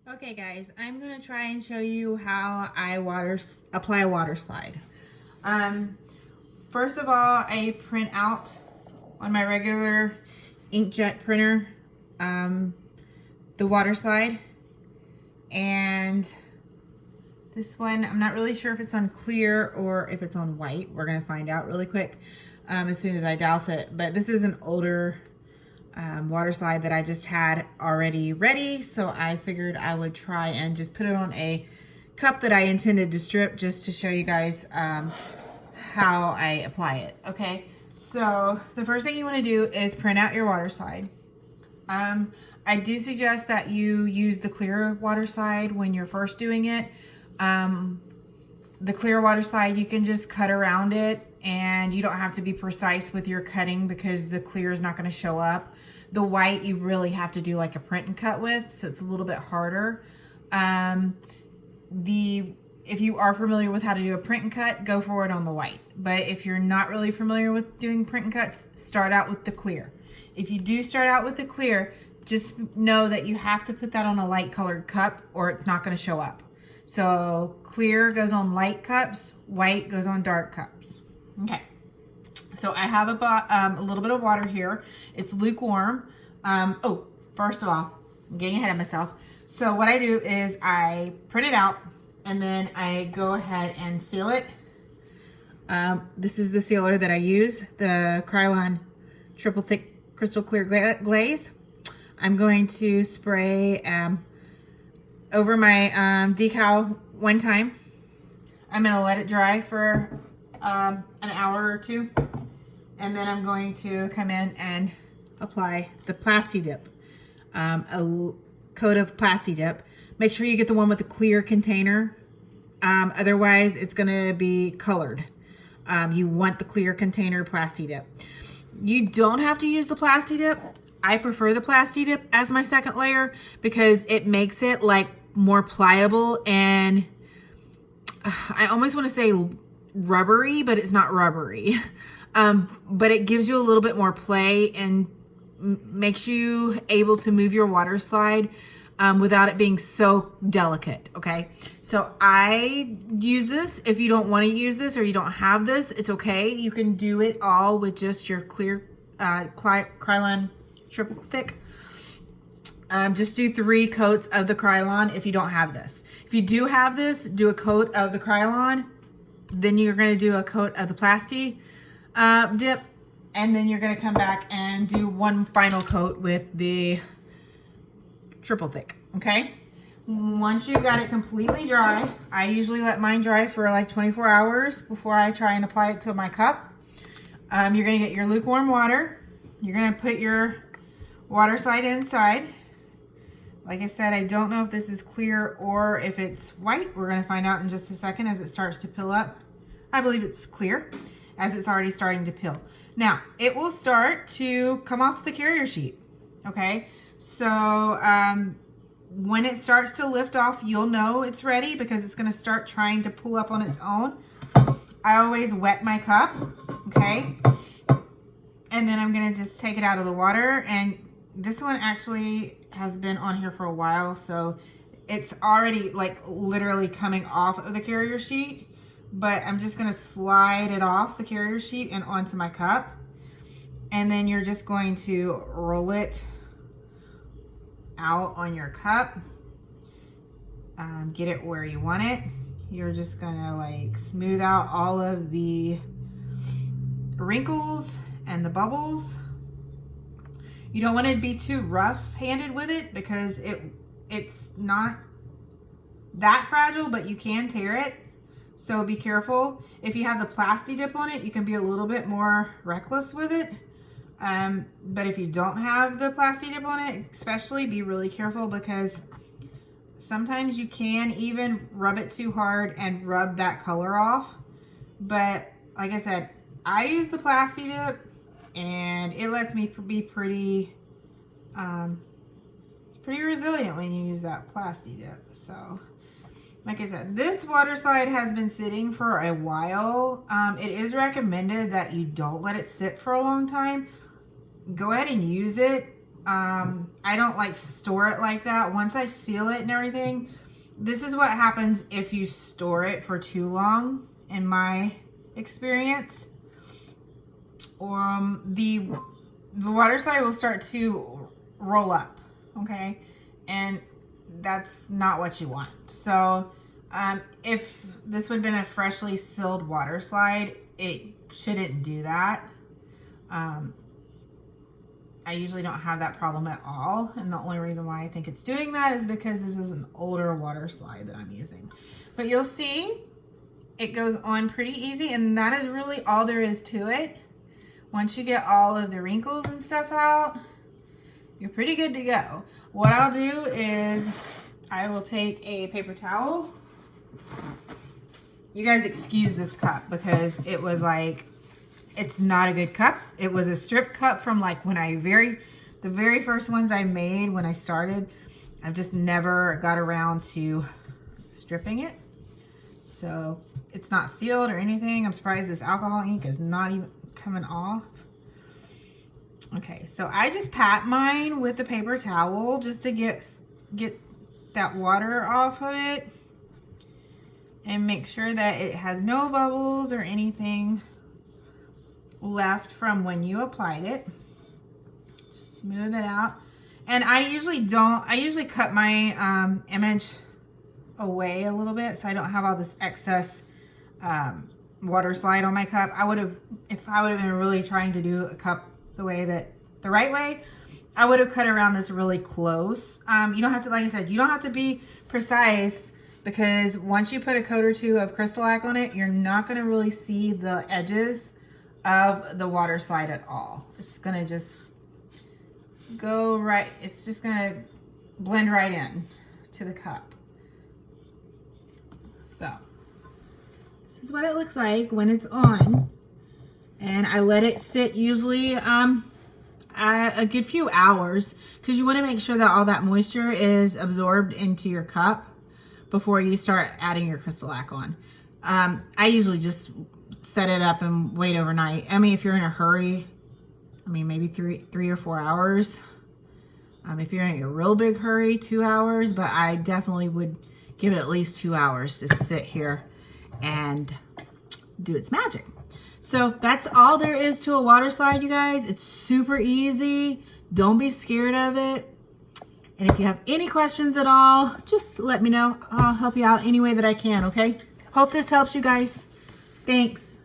Okay guys, I'm going to try and show you how I apply a water slide. First of all, I print out on my regular inkjet printer the water slide, and this one I'm not really sure if it's on clear or if it's on white. We're going to find out really quick as soon as I douse it, but this is an older water slide that I just had already ready, so I figured I would try and just put it on a cup that I intended to strip just to show you guys how I apply it. Okay, so the first thing you want to do is print out your water slide. I do suggest that you use the clear water slide when you're first doing it. The clear water slide, you can just cut around it and you don't have to be precise with your cutting because the clear is not going to show up. The white you really have to do like a print and cut with, so it's a little bit harder. If you are familiar with how to do a print and cut, go for it on the white. But if you're not really familiar with doing print and cuts, start out with the clear. If you do start out with the clear, just know that you have to put that on a light colored cup or it's not going to show up. So clear goes on light cups, white goes on dark cups. Okay. So I have a little bit of water here. It's lukewarm. Oh, first of all, I'm getting ahead of myself. So what I do is I print it out and then I go ahead and seal it. This is the sealer that I use, the Krylon Triple Thick Crystal Clear Glaze. I'm going to spray over my decal one time. I'm going to let it dry for an hour or two. And then I'm going to come in and apply the Plasti Dip, a coat of Plasti Dip. Make sure you get the one with the clear container. Otherwise, it's going to be colored. You want the clear container Plasti Dip. You don't have to use the Plasti Dip. I prefer the Plasti Dip as my second layer because it makes it like more pliable and I almost want to say rubbery, but it's not rubbery. But it gives you a little bit more play and makes you able to move your water slide without it being so delicate. Okay, so I use this. If you don't want to use this or you don't have this, it's okay. You can do it all with just your clear Krylon Triple Thick. Just do 3 coats of the Krylon if you don't have this. If you do have this, do a coat of the Krylon. Then you're going to do a coat of the Plasti Dip, and then you're going to come back and do one final coat with the Triple Thick. Okay, once you got it completely dry, I usually let mine dry for like 24 hours before I try and apply it to my cup. You're going to get your lukewarm water. You're going to put your water slide inside. Like I said, I don't know if this is clear or if it's white. We're going to find out in just a second as it starts to pill up. I believe it's clear, as it's already starting to pill. Now, it will start to come off the carrier sheet, okay? So when it starts to lift off, you'll know it's ready because it's going to start trying to pull up on its own. I always wet my cup, okay? And then I'm going to just take it out of the water. And this one actually has been on here for a while, so it's already like literally coming off of the carrier sheet. But I'm just going to slide it off the carrier sheet and onto my cup. And then you're just going to roll it out on your cup. Get it where you want it. You're just going to like smooth out all of the wrinkles and the bubbles. You don't want to be too rough-handed with it because it's not that fragile, but you can tear it. So be careful. If you have the Plasti Dip on it, you can be a little bit more reckless with it. But if you don't have the Plasti Dip on it, especially be really careful because sometimes you can even rub it too hard and rub that color off. But like I said, I use the Plasti Dip and it lets me be pretty, it's pretty resilient when you use that Plasti Dip. So like I said, this water slide has been sitting for a while. It is recommended that you don't let it sit for a long time. Go ahead and use it, I don't like store it like that. Once I seal it and everything, this is what happens if you store it for too long, in my experience. The water slide will start to roll up, okay? And that's not what you want. So if this would have been a freshly sealed water slide, it shouldn't do that. I usually don't have that problem at all. And the only reason why I think it's doing that is because this is an older water slide that I'm using. But you'll see it goes on pretty easy, and that is really all there is to it. Once you get all of the wrinkles and stuff out, you're pretty good to go. What I'll do is I will take a paper towel. You guys excuse this cup because it was like, it's not a good cup. It was a strip cup from like when the very first ones I made when I started. I've just never got around to stripping it. So it's not sealed or anything. I'm surprised this alcohol ink is not even coming off. Okay, so I just pat mine with a paper towel just to get that water off of it and make sure that it has no bubbles or anything left from when you applied it. Smooth it out. And I usually cut my image away a little bit so I don't have all this excess water slide on my cup. If I would have been really trying to do a cup the right way, I would have cut around this really close. You don't have to, like I said, you don't have to be precise, because once you put a coat or two of Crystal-Lac on it, you're not going to really see the edges of the water slide at all. It's going to just go right, it's just going to blend right in to the cup. So this is what it looks like when it's on, and I let it sit usually a good few hours, because you want to make sure that all that moisture is absorbed into your cup before you start adding your Crystal-Lac on. I usually just set it up and wait overnight. I mean, if you're in a hurry, I mean, maybe three or 4 hours. If you're in a real big hurry, 2 hours, but I definitely would give it at least 2 hours to sit here and do its magic. So that's all there is to a water slide, you guys. It's super easy. Don't be scared of it. And if you have any questions at all, just let me know. I'll help you out any way that I can, okay? Hope this helps you guys. Thanks.